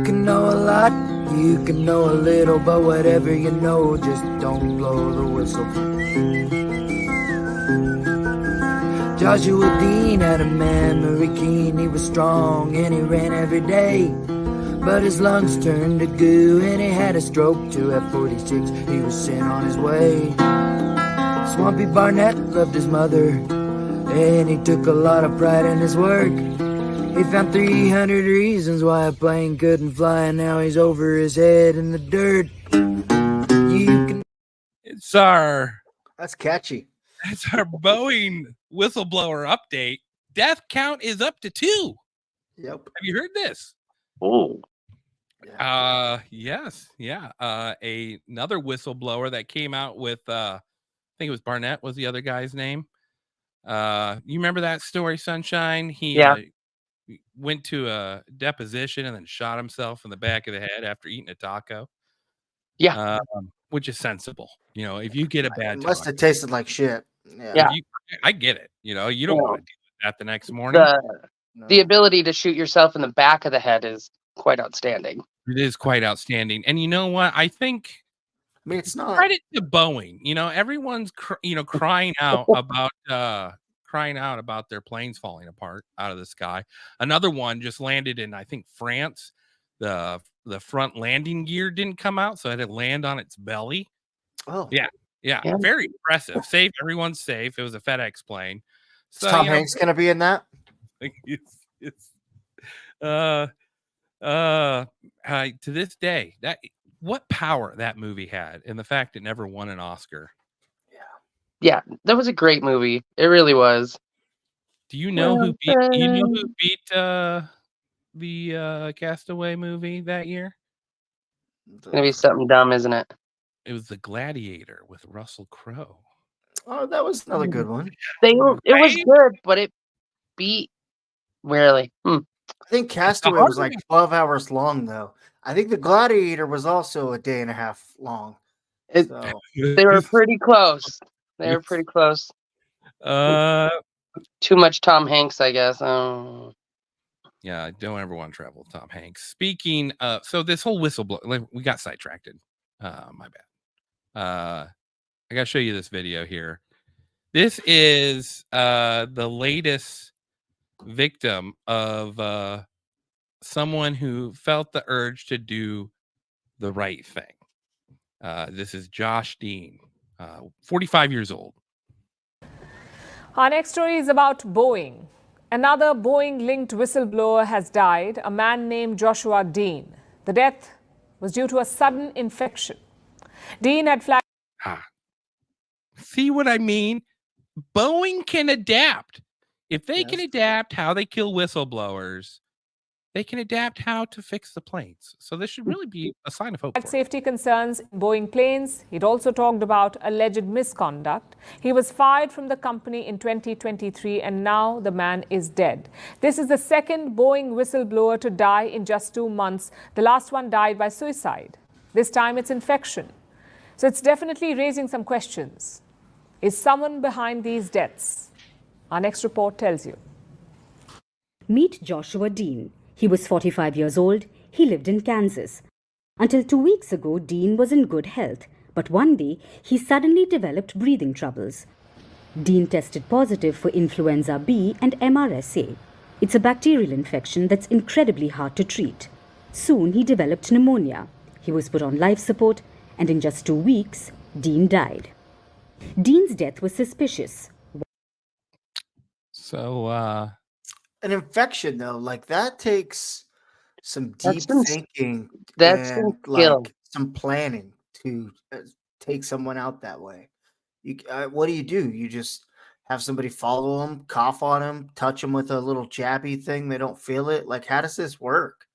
You can know a lot, you can know a little, but whatever you know, just don't blow the whistle. Joshua Dean had a memory keen, he was strong and he ran every day. But his lungs turned to goo and he had a stroke too. At 46, he was sent on his way. Swampy Barnett loved his mother and he took a lot of pride in his work. He found 300 reasons why a plane couldn't fly, and now he's over his head in the dirt. It's our That's catchy. That's our Boeing whistleblower update. Death count is up to 2. Yep. Have you heard this? Oh. Yes. Yeah. Another whistleblower that came out with I think it was Barnett was the other guy's name. You remember that story, Sunshine? He went to a deposition and then shot himself in the back of the head after eating a taco. Yeah. Which is sensible. You know, if you get a bad It must taco, have tasted like shit. Yeah. I get it. You know, you don't want to deal with that the next morning. The ability to shoot yourself in the back of the head is quite outstanding. It is quite outstanding. And you know what? I think it's not credit to Boeing. You know, everyone's crying out about their planes falling apart out of the sky. Another one just landed in, I think, France. The front landing gear didn't come out, so it had to land on its belly. Oh. Yeah. Very impressive. Safe. Everyone's safe. It was a FedEx plane. So Tom Hanks gonna be in that? To this day, what power that movie had, and the fact it never won an Oscar. Yeah, that was a great movie. It really was. Do you know who beat the Castaway movie that year? It's gonna be something dumb, isn't it? It was The Gladiator with Russell Crowe. Oh, that was another good one. It was good, but it beat rarely. I think Castaway was like 12 hours long, though. I think The Gladiator was also a day and a half long. They were pretty close. Too much Tom Hanks, I guess. Yeah, I don't ever want to travel with Tom Hanks. Speaking of, so this whole whistleblower, we got sidetracked. My bad. I gotta show you this video here. This is the latest victim of someone who felt the urge to do the right thing. This is Josh Dean, 45 years old. Our next story is about Boeing. Another Boeing-linked whistleblower has died, a man named Joshua Dean. The death was due to a sudden infection. Dean had flagged... See what I mean? Boeing can adapt. If they can adapt how they kill whistleblowers, they can adapt how to fix the planes. So this should really be a sign of hope. Safety concerns in Boeing planes. He'd also talked about alleged misconduct. He was fired from the company in 2023, and now the man is dead. This is the second Boeing whistleblower to die in just 2 months. The last one died by suicide. This time it's infection. So it's definitely raising some questions. Is someone behind these deaths? Our next report tells you. Meet Joshua Dean. He was 45 years old. He lived in Kansas. Until 2 weeks ago, Dean was in good health. But one day, he suddenly developed breathing troubles. Dean tested positive for influenza B and MRSA. It's a bacterial infection that's incredibly hard to treat. Soon, he developed pneumonia. He was put on life support, and in just 2 weeks, Dean died. Dean's death was suspicious. So, an infection, though, like that takes some deep thinking and like some planning to take someone out that way. What do? You just have somebody follow them, cough on them, touch them with a little jabby thing. They don't feel it. Like, how does this work?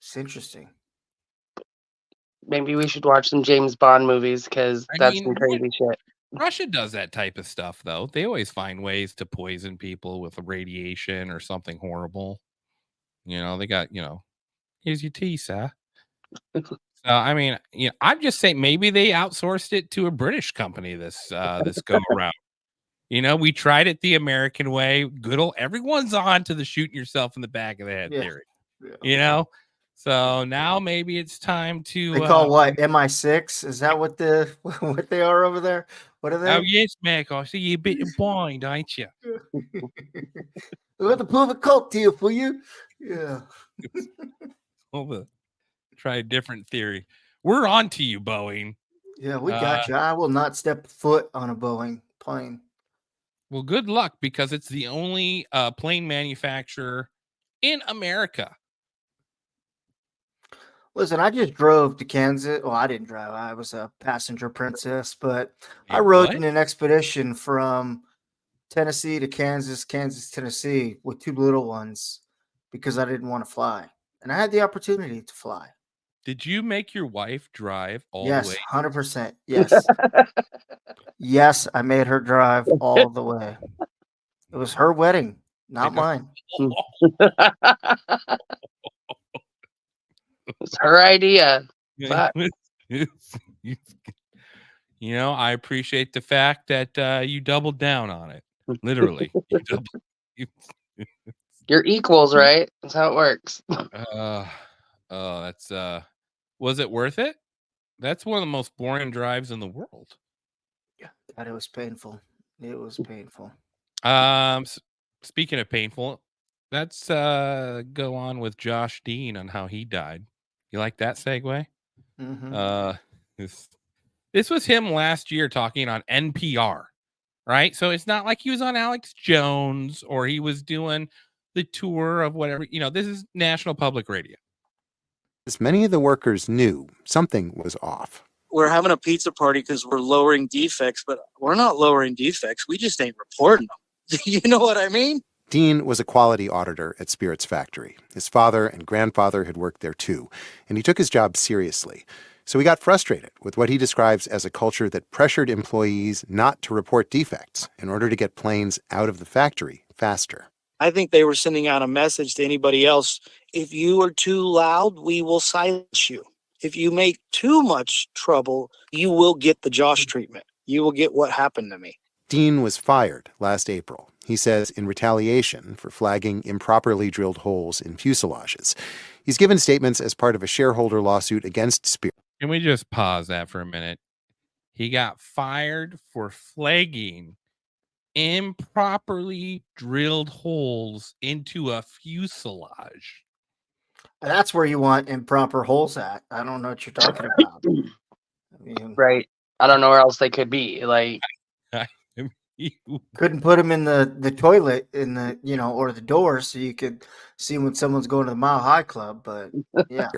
It's interesting. Maybe we should watch some James Bond movies because that's some crazy shit. Russia does that type of stuff, though. They always find ways to poison people with radiation or something horrible. You know, they got, here's your tea, sir. I mean, I'm just saying maybe they outsourced it to a British company this go around. We tried it the American way. Everyone's on to the shooting yourself in the back of the head theory. You know, so now maybe it's time to. They call what MI6? Is that what what they are over there? What are they? Oh yes, Mac. I see you a bit blind, ain't you? We got to prove a cult deal for you. Yeah. Try a different theory. We're on to you, Boeing. Yeah, we got you. I will not step foot on a Boeing plane. Well, good luck, because it's the only plane manufacturer in America. Listen, I just drove to Kansas. Well, I didn't drive. I was a passenger princess, but I rode in an expedition from Tennessee to Kansas, Tennessee with two little ones because I didn't want to fly. And I had the opportunity to fly. Did you make your wife drive all Yes, the way? 100%. Yes. Yes, I made her drive all the way. It was her wedding, not mine. It's her idea. But you know, I appreciate the fact that you doubled down on it. Literally. You're equals, right? That's how it works. That's was it worth it? That's one of the most boring drives in the world. Yeah, God, it was painful. It was painful. Speaking of painful, let's go on with Josh Dean on how he died. You like that segue? Mm-hmm. This was him last year talking on NPR, right? So it's not like he was on Alex Jones or he was doing the tour of whatever. You know, this is National Public Radio. As many of the workers knew something was off. We're having a pizza party because we're lowering defects, but we're not lowering defects. We just ain't reporting them. You know what I mean? Dean was a quality auditor at Spirit's factory. His father and grandfather had worked there too, and he took his job seriously. So he got frustrated with what he describes as a culture that pressured employees not to report defects in order to get planes out of the factory faster. I think they were sending out a message to anybody else. If you are too loud, we will silence you. If you make too much trouble, you will get the Josh treatment. You will get what happened to me. Dean was fired last April, he says, in retaliation for flagging improperly drilled holes in fuselages. He's given statements as part of a shareholder lawsuit against Spirit. Can we just pause that for a minute? He got fired for flagging improperly drilled holes into a fuselage. That's where you want improper holes at. I don't know what you're talking about. I mean, right. I don't know where else they could be. Like, couldn't put them in the toilet in the, you know, or the door so you could see when someone's going to the Mile High Club. But yeah,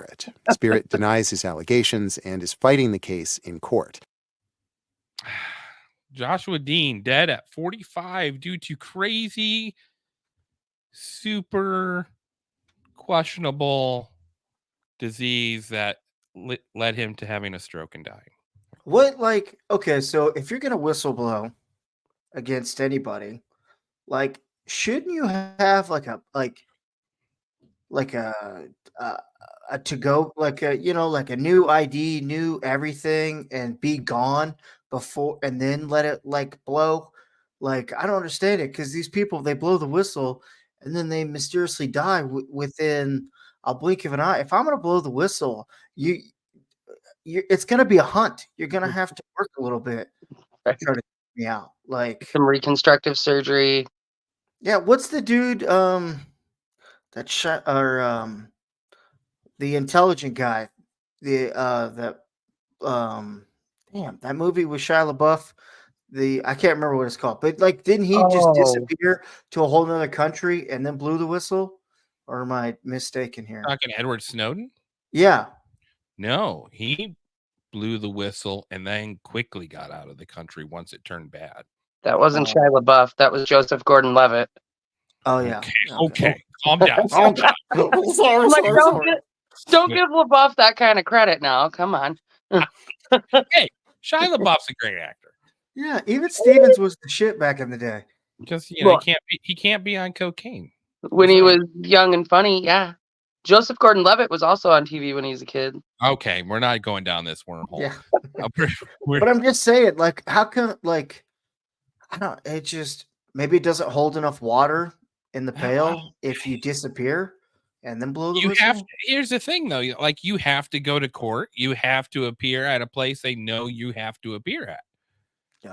Spirit denies his allegations and is fighting the case in court. Joshua Dean dead at 45 due to crazy, super questionable disease that led him to having a stroke and dying. What, like, okay, so if you're gonna whistleblow against anybody, like, shouldn't you have like a to go, like a, you know, like a new ID, new everything, and be gone before and then let it like blow? Like, I don't understand it, because these people, they blow the whistle and then they mysteriously die within a blink of an eye. If I'm gonna blow the whistle, it's gonna be a hunt. You're gonna have to work a little bit to try to get me out. Like some reconstructive surgery. Yeah, what's the dude that shot, or the intelligent guy, that damn, that movie with Shia LaBeouf, I can't remember what it's called, but like, didn't he just disappear to a whole nother country and then blew the whistle? Or am I mistaken here? Talking Edward Snowden? Yeah. No, he blew the whistle and then quickly got out of the country once it turned bad. That wasn't Shia LaBeouf. That was Joseph Gordon-Levitt. Oh yeah. Okay. Calm down. Calm down. Sorry, like, sorry. Don't give LaBeouf that kind of credit now. Come on. Hey, Shia LaBeouf's a great actor. Yeah, even Stevens was the shit back in the day. Just, you know, he can't be on cocaine. When he was young and funny, yeah. Joseph Gordon-Levitt was also on TV when he was a kid. Okay, we're not going down this wormhole. Yeah. But I'm just saying, like, how come, like, I don't, it just, maybe it doesn't hold enough water in the pail if you disappear. and then blow the You whistle. have to, here's the thing though, like you have to go to court. You have to appear at a place they know you have to appear at.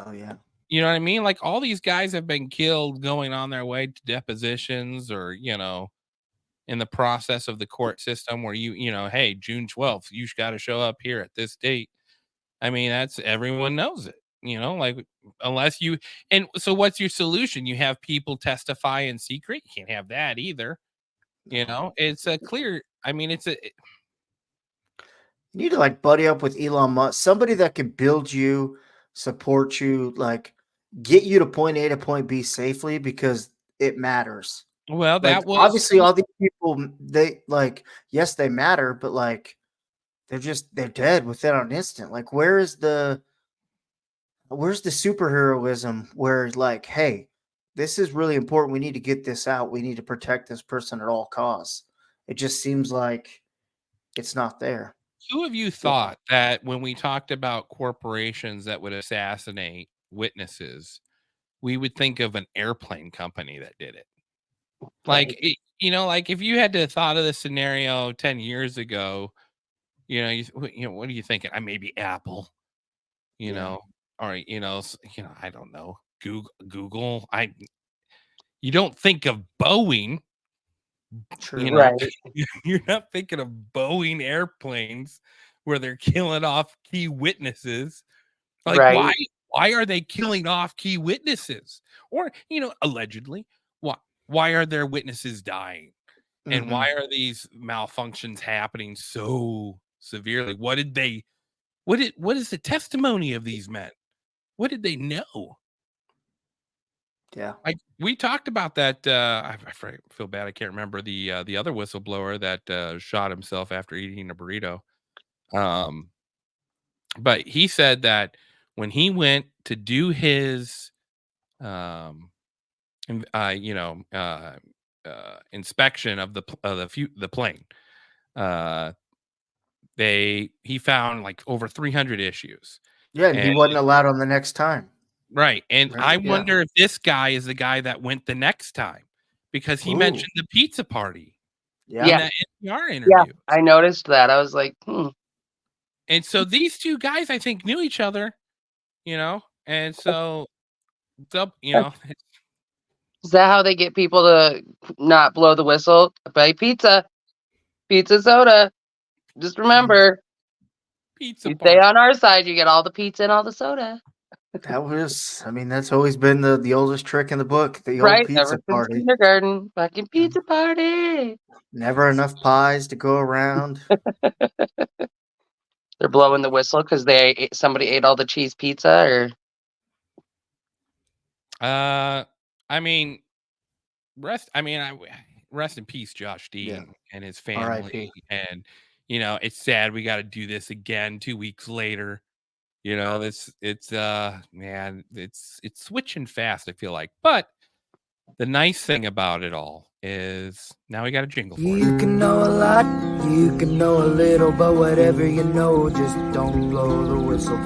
Oh yeah. You know what I mean? Like all these guys have been killed going on their way to depositions or, in the process of the court system where hey, June 12th, you got to show up here at this date. I mean, everyone knows it, like unless you, and so what's your solution? You have people testify in secret. You can't have that either. It's a clear, I mean, you need to like buddy up with Elon Musk, somebody that can build you, support you, like get you to point A to point B safely because it matters. well, Like that was obviously all these people, they like, yes, they matter, but like they're dead within an instant. Like where's the superheroism where like, hey, this is really important. We need to get this out. We need to protect this person at all costs. It just seems like it's not there. Who have you thought that when we talked about corporations that would assassinate witnesses, we would think of an airplane company that did it? Like, like if you had to thought of this scenario 10 years ago, what are you thinking? Maybe Apple, or, I don't know, Google. You don't think of Boeing. True. Right. You're not thinking of Boeing airplanes where they're killing off key witnesses. Like, Right. why are they killing off key witnesses? Or, allegedly, why are their witnesses dying? And why are these malfunctions happening so severely? What is the testimony of these men? What did they know? Yeah. We talked about that. I feel bad. I can't remember the other whistleblower that shot himself after eating a burrito. But he said that when he went to do his, inspection of the plane, he found like over 300 issues. Yeah, and he wasn't allowed on the next time. Right. And Right, I yeah. wonder if this guy is the guy that went the next time because he mentioned the pizza party in that NPR interview. Yeah, I noticed that. I was like, And so these two guys, I think, knew each other, and so, is that how they get people to not blow the whistle? Buy pizza, soda. Just remember, pizza you party. stay on our side, you get all the pizza and all the soda. That's always been the oldest trick in the book. The Right? old pizza Ever since party. kindergarten. Fucking pizza party. Never enough pies to go around. They're blowing the whistle because somebody ate all the cheese pizza, or rest in peace, Josh Dean and his family. R.I.P. And it's sad we got to do this again 2 weeks later. It's switching fast, I feel like. But the nice thing about it all is now we got a jingle for it. You can know a lot, you can know a little, but whatever you know, just don't blow the whistle.